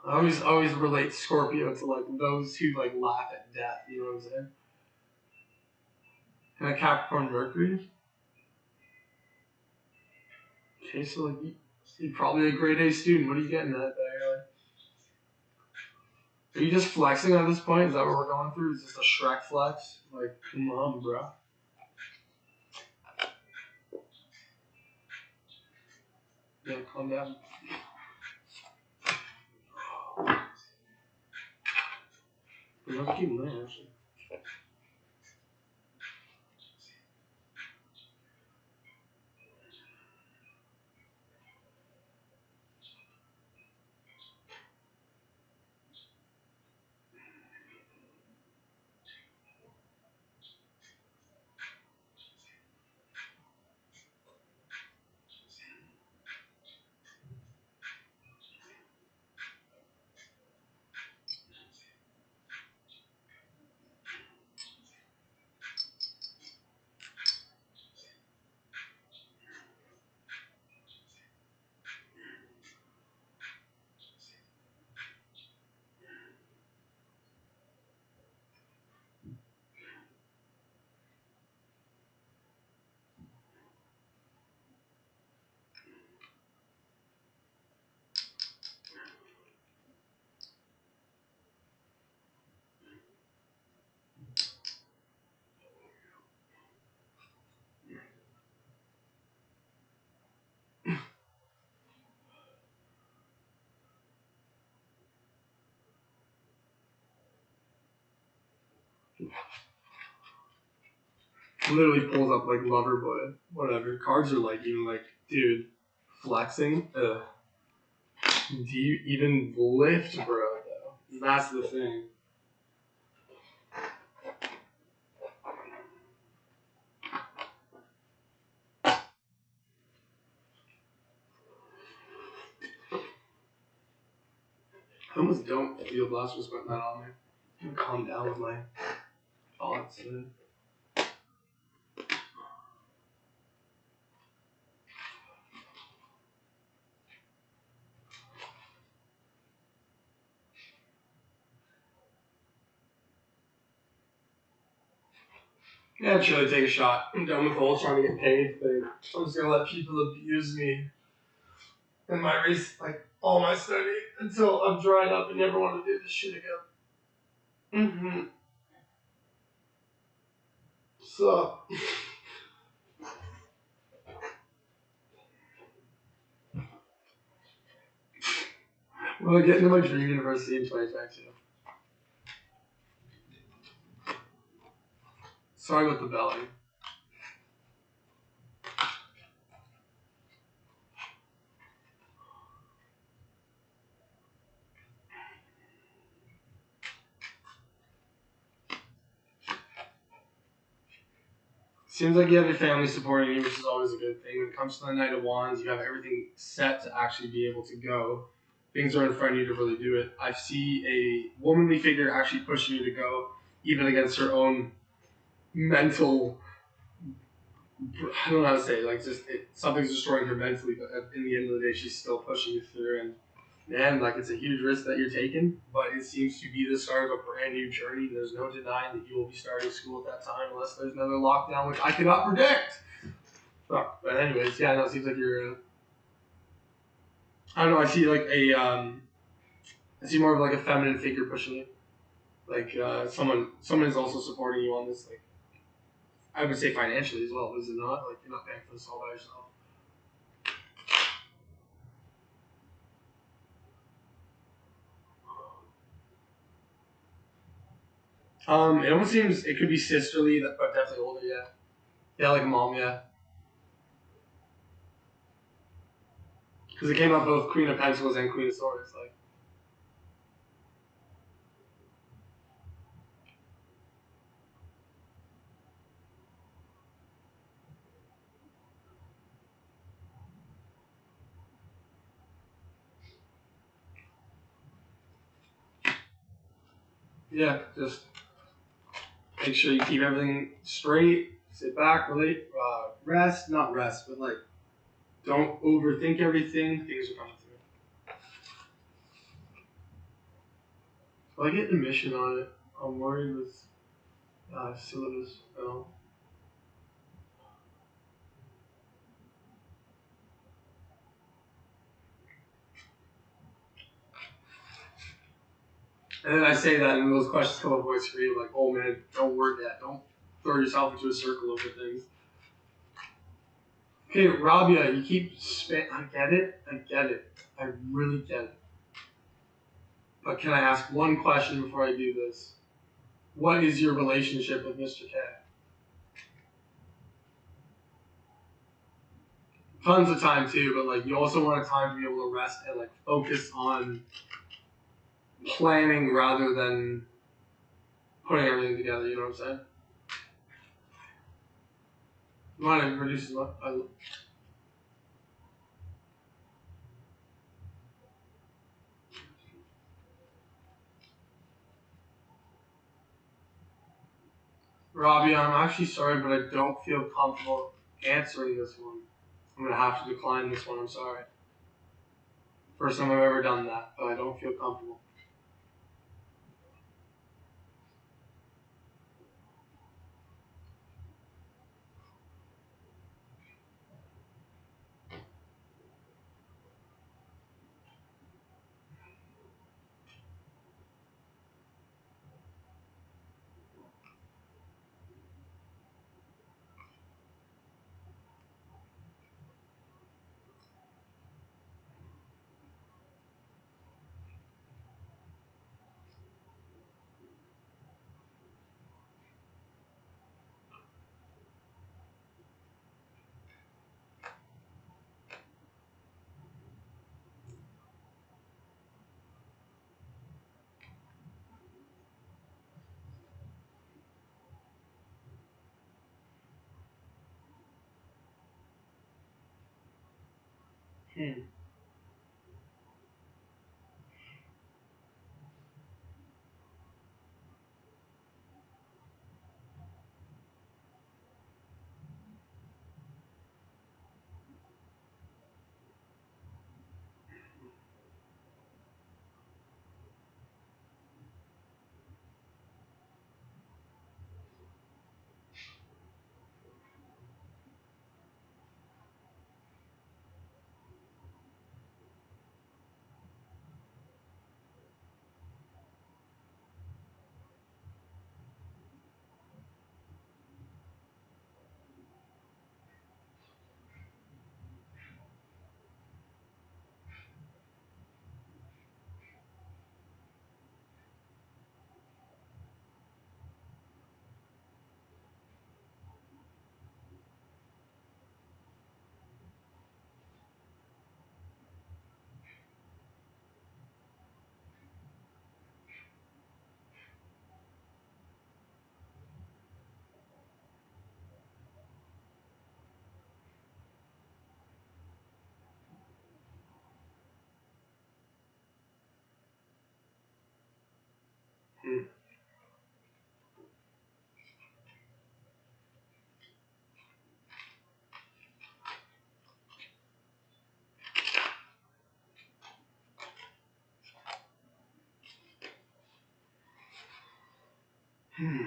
I always relate Scorpio to like those who like laugh at death. You know what I'm saying? And a Capricorn Mercury. Okay, so like you're probably a grade A student. What are you getting at there? Are you just flexing at this point? Is that what we're going through? Is this a Shrek flex? Like, come on, bro. Yeah, calm down. Let's keep moving, actually. Literally pulls up like Loverboy. Whatever. Cards are like, even like, dude, flexing. Ugh. Do you even lift, bro, though? That's the thing. I almost don't feel blessed with putting that on there. I'm gonna calm down with my thoughts. Yeah, I'd really take a shot. I'm done with the whole trying to get paid thing. I'm just gonna let people abuse me in my race, like all my study, until I'm dried up and never want to do this shit again. Mm-hmm. So, will I get into my dream university in 2022? Sorry with the belly. Seems like you have your family supporting you, which is always a good thing. When it comes to the Knight of Wands, you have everything set to actually be able to go. Things are in front of you to really do it. I see a womanly figure actually pushing you to go, even against her own mental, I don't know how to say it, like something's destroying her mentally, but in the end of the day, she's still pushing you through. And man, like it's a huge risk that you're taking, but it seems to be the start of a brand new journey. There's no denying that you will be starting school at that time unless there's another lockdown, which I cannot predict. Fuck. But anyways, yeah, no, it seems like you're. I don't know. I see like I see more of like a feminine figure pushing you, like someone is also supporting you on this. Like I would say financially as well. Is it not? Like you're not paying for this all by yourself. It almost seems it could be sisterly, but definitely older. Yeah, yeah, like a mom. Yeah, because it came up both Queen of Pentacles and Queen of Swords. Like, yeah, just make sure you keep everything straight. Sit back, relate, rest, not rest, but like don't overthink everything. Things are coming through. Will I get emission on it? I'm worried with syllabus. No. And then I say that, and those questions come up voice for you, like, oh man, don't word that. Don't throw yourself into a circle over things. Okay, Rabia, you keep I get it. I really get it. But can I ask one question before I do this? What is your relationship with Mr. K? Tons of time too, but like you also want a time to be able to rest and like focus on planning rather than putting everything together. You know what I'm saying? You want to introduce what? Robbie, I'm actually sorry, but I don't feel comfortable answering this one. I'm gonna have to decline this one. I'm sorry. First time I've ever done that, but I don't feel comfortable. Hmm. Hmm. Hmm.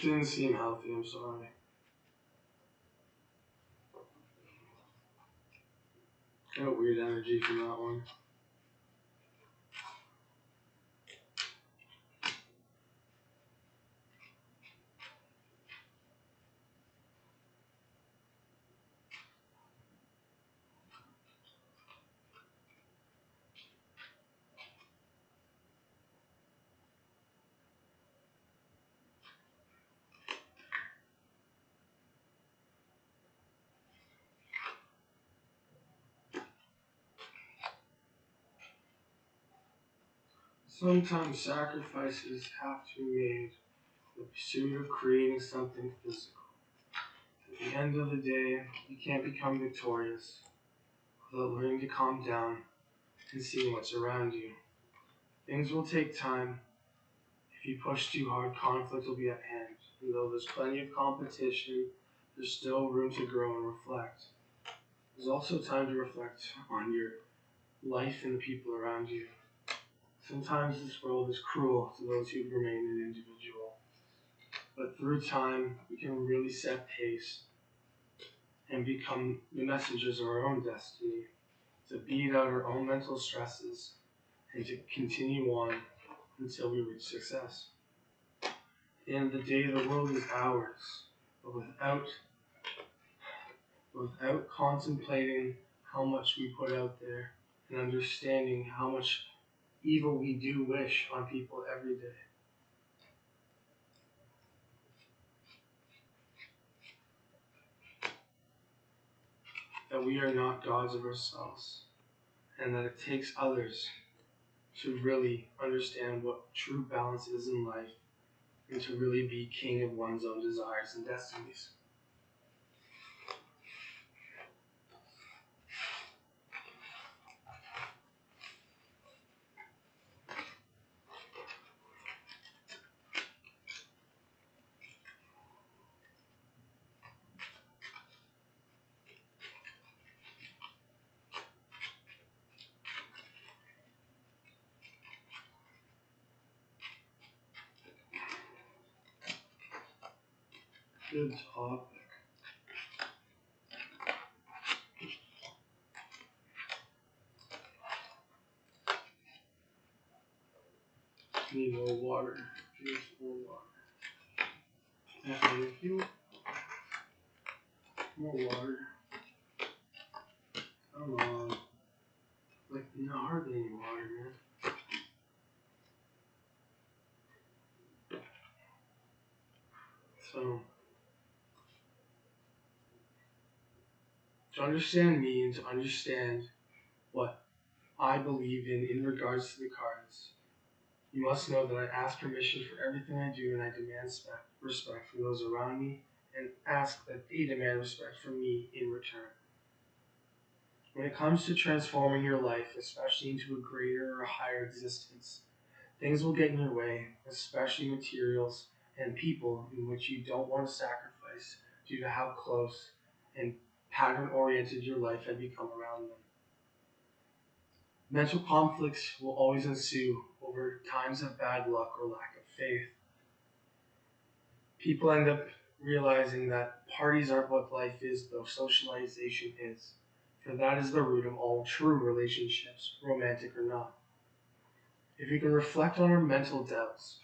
Didn't seem healthy, I'm sorry. Got a weird energy from that one. Sometimes sacrifices have to be made in the pursuit of creating something physical. At the end of the day, you can't become victorious without learning to calm down and seeing what's around you. Things will take time. If you push too hard, conflict will be at hand. And though there's plenty of competition, there's still room to grow and reflect. There's also time to reflect on your life and the people around you. Sometimes this world is cruel to those who remain an individual. But through time, we can really set pace and become the messengers of our own destiny, to beat out our own mental stresses and to continue on until we reach success. At the end of the day, the world is ours, but without contemplating how much we put out there and understanding how much evil we do wish on people every day. That we are not gods of ourselves, and that it takes others to really understand what true balance is in life and to really be king of one's own desires and destinies. Good topic. Need more water. Just more water. Thank you. More water. Come on. Like, not hardly any water, man. So, to understand me and to understand what I believe in regards to the cards, you must know that I ask permission for everything I do, and I demand respect from those around me, and ask that they demand respect from me in return. When it comes to transforming your life, especially into a greater or higher existence, things will get in your way, especially materials and people in which you don't want to sacrifice due to how close and pattern-oriented your life had become around them. Mental conflicts will always ensue over times of bad luck or lack of faith. People end up realizing that parties aren't what life is, though socialization is, for that is the root of all true relationships, romantic or not. If we can reflect on our mental doubts,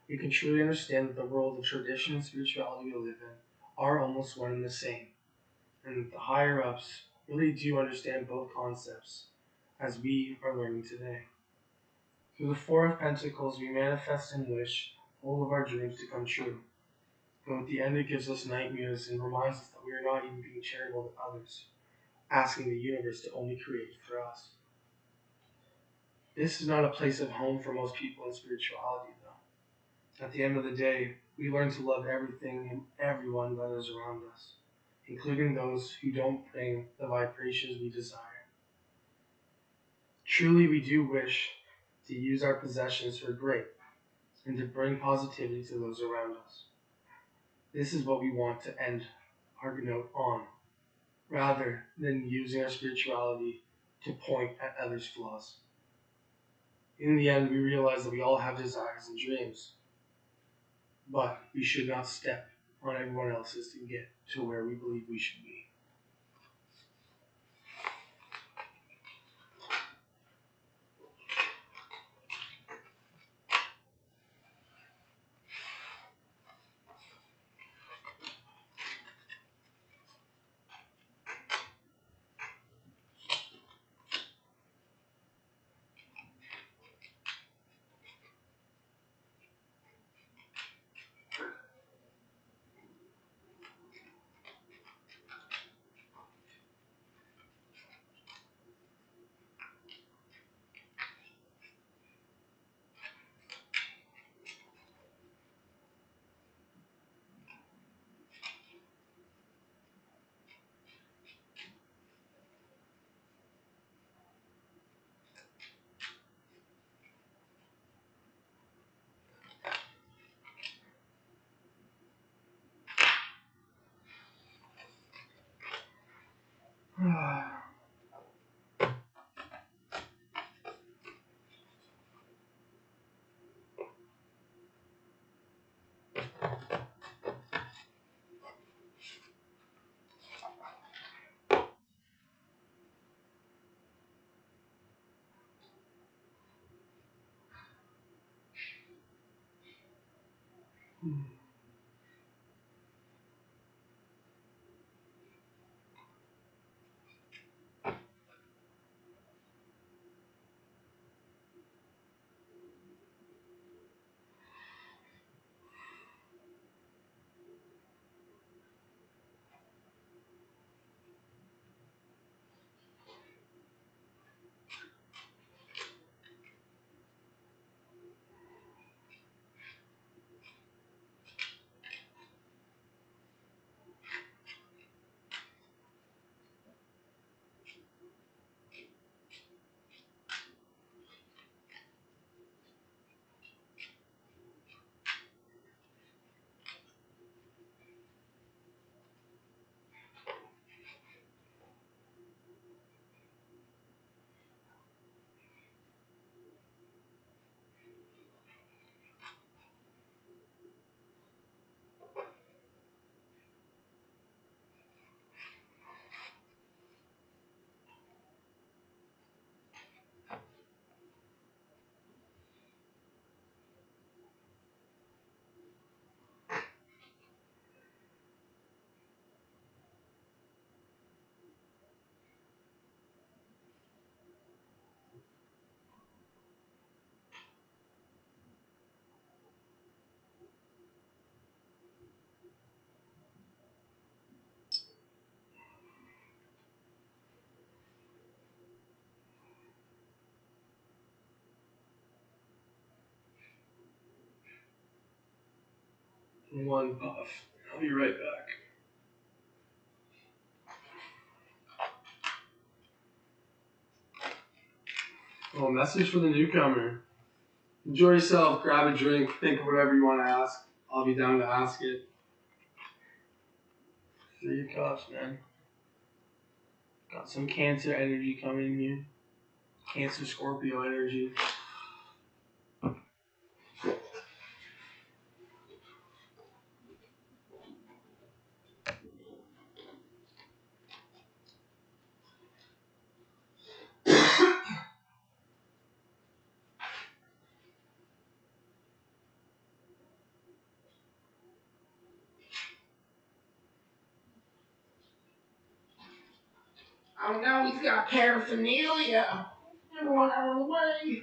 we can truly understand that the world of tradition and spirituality we live in are almost one and the same, and that the higher-ups really do understand both concepts, as we are learning today. Through the Four of Pentacles, we manifest and wish all of our dreams to come true. But at the end, it gives us nightmares and reminds us that we are not even being charitable to others, asking the universe to only create for us. This is not a place of home for most people in spirituality, though. At the end of the day, we learn to love everything and everyone that is around us, including those who don't bring the vibrations we desire. Truly, we do wish to use our possessions for great and to bring positivity to those around us. This is what we want to end our note on, rather than using our spirituality to point at others' flaws. In the end, we realize that we all have desires and dreams. but we should not step on everyone else's to get to where we believe we should be. One puff. I'll be right back. Oh, message for the newcomer. Enjoy yourself, grab a drink, think of whatever you want to ask. I'll be down to ask it. 3 cups, man. Got some Cancer energy coming in here. Cancer Scorpio energy. Oh no, he's got paraphernalia. Everyone out of the way.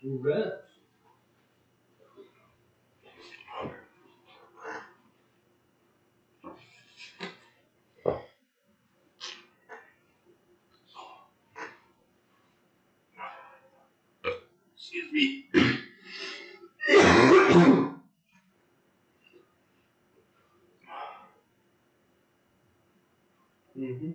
You bet. Excuse me. Mm-hmm.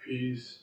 Peace.